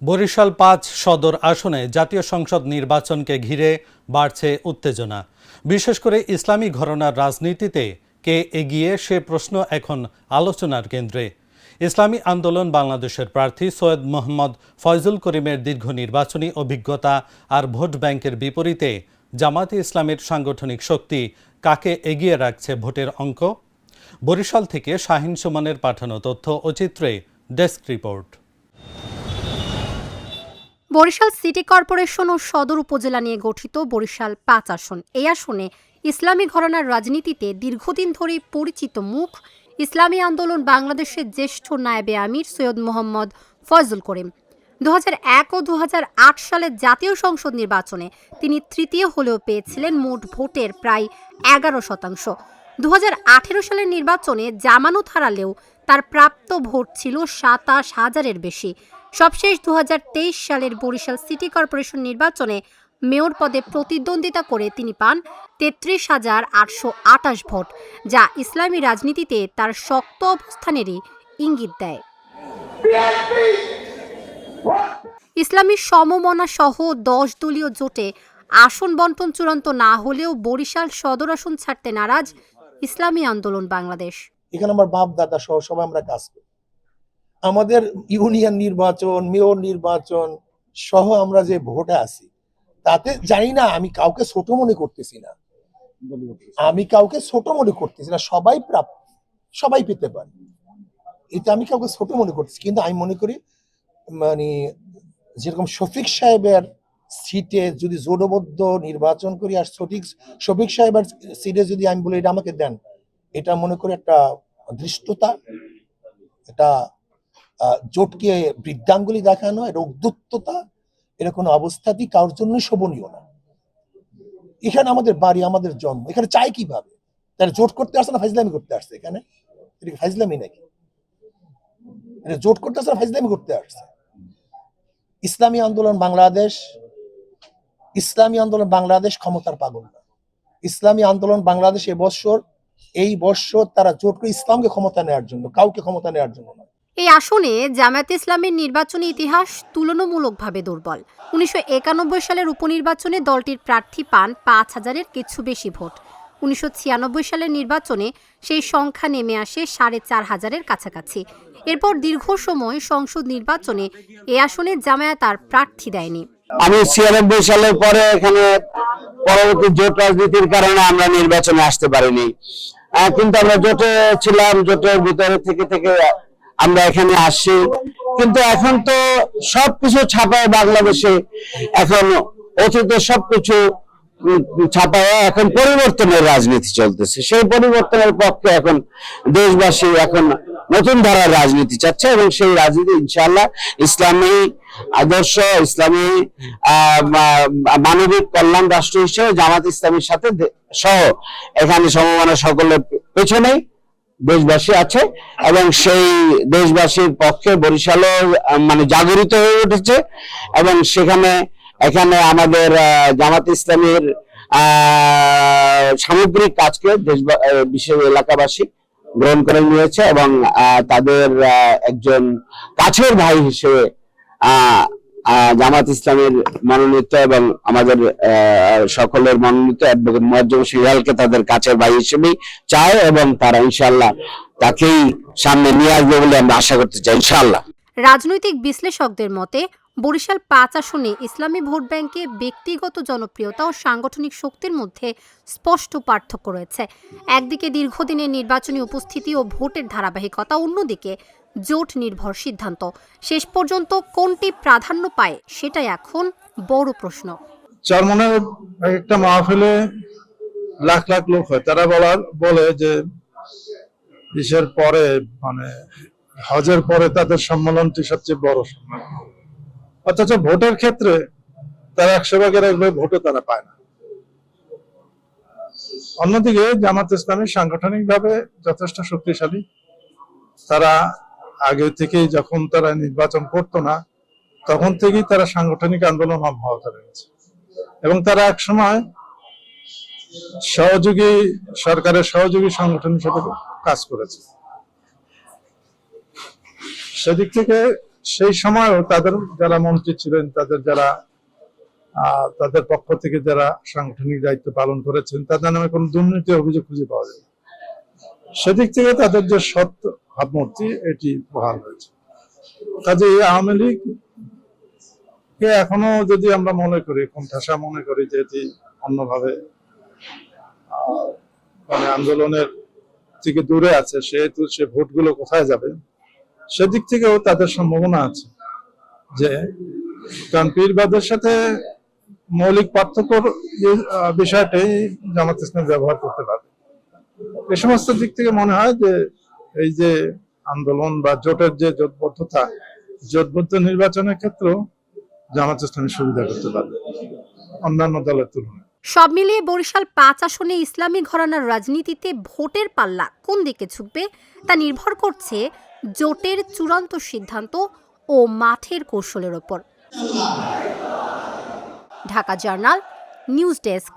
বরিশাল ৫ সদর আসনে জাতীয় সংসদ নির্বাচনকে ঘিরে বাড়ছে উত্তেজনা। বিশেষ করে ইসলামী ঘরানার রাজনীতিতে কে এগিয়ে সে প্রশ্ন এখন আলোচনার কেন্দ্রে। ইসলামী আন্দোলন বাংলাদেশের প্রার্থী সৈয়দ মোহাম্মদ ফয়জুল করিমের দীর্ঘ নির্বাচনী অভিজ্ঞতা আর ভোট ব্যাংকের বিপরীতে জামায়াতে ইসলামের সাংগঠনিক শক্তি কাকে এগিয়ে রাখছে ভোটের অঙ্ক। বরিশাল থেকে শাহিন সুমনের পাঠানো তথ্য ও চিত্রে desk report. Barishal city corporation ও সদর উপজেলা নিয়ে গঠিত বরিশাল ৫ আসন। এই আসনে ইসলামী ঘরানার রাজনীতিতে দীর্ঘদিন ধরে পরিচিত মুখ ইসলামী আন্দোলন বাংলাদেশের জ্যেষ্ঠ নায়েবে আমির সৈয়দ মোহাম্মদ ফয়জুল করিম। ২০০১ ও ২০০৮ সালের জাতীয় সংসদ নির্বাচনে তিনি তৃতীয় হলেও পেয়েছিলেন মোট ভোটের প্রায় ১১%। ২০১৮ সালের নির্বাচনে জামানত হারালেও তার প্রাপ্ত ভোট ছিল ২৭,০০০-এর বেশি। সবশেষ ২০২৩ সালের বরিশাল সিটি কর্পোরেশন নির্বাচনে মেয়র পদে প্রতিদ্বন্দ্বিতা করে তিনি পান ৩৩,৮২৮ ভোট, যা ইসলামী রাজনীতিতে তার শক্ত অবস্থানেরই ইঙ্গিত দেয়। ইসলামী সমমনা সহ ১০ দলীয় জোটে আসন বণ্টন চূড়ান্ত না হলেও বরিশাল সদর আসন ছাড়তে নারাজ ইসলামী আন্দোলন বাংলাদেশ। এখানে আমার বাপ দাদা সহ সবাই আমরা কাজ করি। আমাদের ইউনিয়ন নির্বাচন, মেয়র নির্বাচন সহ আমরা যে ভোটে আছি তাতে জানি না, আমি কাউকে ছোট মনে করতেছি না, সবাই প্রাপ্য, সবাই পেতে পারে, এটা আমি কাউকে ছোট মনে করতেছি। কিন্তু আমি মনে করি মানে যেরকম শফিক সাহেবের সিটে যদি জোটবদ্ধ নির্বাচন করি আর শফিক সাহেবের সিটে যদি আমি বলি এটা আমাকে দেন, এটা মনে করি একটা ধৃষ্টতা, এটা জোটকে বৃদ্ধাঙ্গুলি দেখানো, এটা উদ্যুত্ততা, এটা কোনো অবস্থাতেই কারোর জন্য শোভনীয় না। এখানে আমাদের বাড়ি, আমাদের জন্ম, এখানে চাই কিভাবে? তারা জোট করতে আসছে না ফাইজলামি করতে আসছে? এখানে এটা কি ফাইজলামি নাকি? এটা জোট করতে আসছে না ফাইজলামি করতে আসছে? ইসলামী আন্দোলন বাংলাদেশ ক্ষমতার পাগল না। ইসলামী আন্দোলন বাংলাদেশ এই বৎসর তারা জোট করে ইসলামকে ক্ষমতা নেওয়ার জন্য, কাউকে ক্ষমতা নেওয়ার জন্য না। এই আসনে জামায়াতে ইসলামের নির্বাচনী ইতিহাস তুলনামূলকভাবে দুর্বল। ১৯৯১ সালের উপনির্বাচনে দলটির প্রার্থী পান ৫,০০০-এর কিছু বেশি ভোট। ১৯৯৬ সালের নির্বাচনে সেই সংখ্যা নেমে আসে ৪,৫০০-এর কাছাকাছি। এরপর দীর্ঘ সময় সংসদ নির্বাচনে এ আসনে জামায়াত আর প্রার্থী দেয়নি। আমি ৯৬ সালের পরে এখানে পরবর্তী জোট রাজনীতির কারণে আমরা নির্বাচনে আসতে পারিনি, কিন্তু আমরা জোটে ছিলাম, জোটের ভিতরে থেকে আমরা এখানে আসছি। কিন্তু এখন তো সবকিছু ছাপায় বাংলাদেশে, এখন অতীত সবকিছু ছাপায়, এখন পরিবর্তনের রাজনীতি চলতেছে। সেই পরিবর্তনের পক্ষে এখন দেশবাসী এখন নতুন ধারার রাজনীতি চাচ্ছে এবং সেই রাজনীতি ইনশাআল্লাহ ইসলামী আদর্শ, ইসলামী মানবিক কল্যাণ রাষ্ট্র হিসেবে জামাত ইসলামীর সাথে সহ এখানে সমমানা সকলের পেছনে দেশবাসী আছে এবং সেই দেশবাসীর পক্ষে বরিশালও মানে জাগরিত হয়ে উঠেছে এবং এখানে আমাদের জামাত ইসলামীর সামগ্রিক কাজকে বিশেষ এলাকাবাসী গ্রহণ করে নিয়েছে এবং তাদের একজন কাছের ভাই হিসেবে জামাত ইসলামের মনোনীত এবং আমাদের সকলের মনোনীত অ্যাডভোকেট মুয়াজ্জম সিরাজকে তাদের কাছের ভাই হিসেবেই চায় এবং তারা ইনশাআল্লাহ তাকেই সামনে নিয়ে আসবে বলে আমরা আশা করতে চাই ইনশাআল্লাহ। রাজনৈতিক বিশ্লেষকদের মতে বরিশাল ৫ আসনে ইসলামী ভোট ব্যাংকে ব্যক্তিগত জনপ্রিয়তা ও সাংগঠনিক শক্তির মধ্যে স্পষ্ট পার্থক্য রয়েছে। একদিকে দীর্ঘদিনের নির্বাচনী উপস্থিতি ও ভোটের ধারাবাহিকতা, অন্যদিকে জোট নির্ভর সিদ্ধান্ত। শেষ পর্যন্ত কোনটি প্রাধান্য পায় সেটাই এখন বড় প্রশ্ন। চরমনের একটা মাহফিলে লাখ লাখ লোক হয়, তারা বলে যে ইসের পরে মানে হজের পরে তাদের সম্মেলনটি সবচেয়ে বড় সম্মেলন, অথচ ভোটের ক্ষেত্রে তারা ১০০ ভাগের ১ ভাগ ভোটও তারা পায় না। অন্যদিকে জামাত ইসলামী সাংগঠনিক ভাবে যথেষ্ট শক্তিশালী। তারা আগে থেকেই, যখন তারা নির্বাচন করতো না তখন থেকেই তারা সাংগঠনিক আন্দোলন অব্যাহত রয়েছে এবং তারা একসময় সরকারের সহযোগী সংগঠন হিসেবে কাজ করেছে। সেদিক থেকে সেই সময়ও তাদের যারা মন্ত্রী ছিলেন, তাদের যারা তাদের পক্ষ থেকে যারা সাংগঠনিক দায়িত্ব পালন করেছেন, তাদের নামে কোনো দুর্নীতি অভিযোগ খুঁজে পাওয়া যায় না। সেদিক থেকে তাদের যে সৎ ভাবমূর্তি এটি বহাল রয়েছে। কাজে আওয়ামী লীগ কে এখনো যদি আমরা মনে করি, কোণঠাসা মনে করি যে এটি অন্যভাবে মানে আন্দোলনের থেকে দূরে আছে, সেহেতু সে ভোটগুলো কোথায় যাবে, সেদিক থেকেও তাদের সম্ভাবনা আছে। যে কারণ পীরবাদের সাথে মৌলিক পার্থক্যর বিষয়টাই জামাত ইসলাম ব্যবহার করতে পারবে। এই সমস্ত দিক থেকে মনে হয় যে এই যে আন্দোলন বা জোটের যে জোটবদ্ধতা, জোটবদ্ধ নির্বাচনের ক্ষেত্রেও জামাত ইসলামী সুবিধা করতে পারবে অন্যান্য দলের তুলনায়। সব মিলিয়ে বরিশাল 5 আসনে ইসলামী ঘরানার রাজনীতিতে ভোটের পাল্লা কোন দিকে ঝুঁকবে তা নির্ভর করছে জোটের চূড়ান্ত সিদ্ধান্ত ও মাঠের কৌশলের ওপর। Dhaka journal, news desk.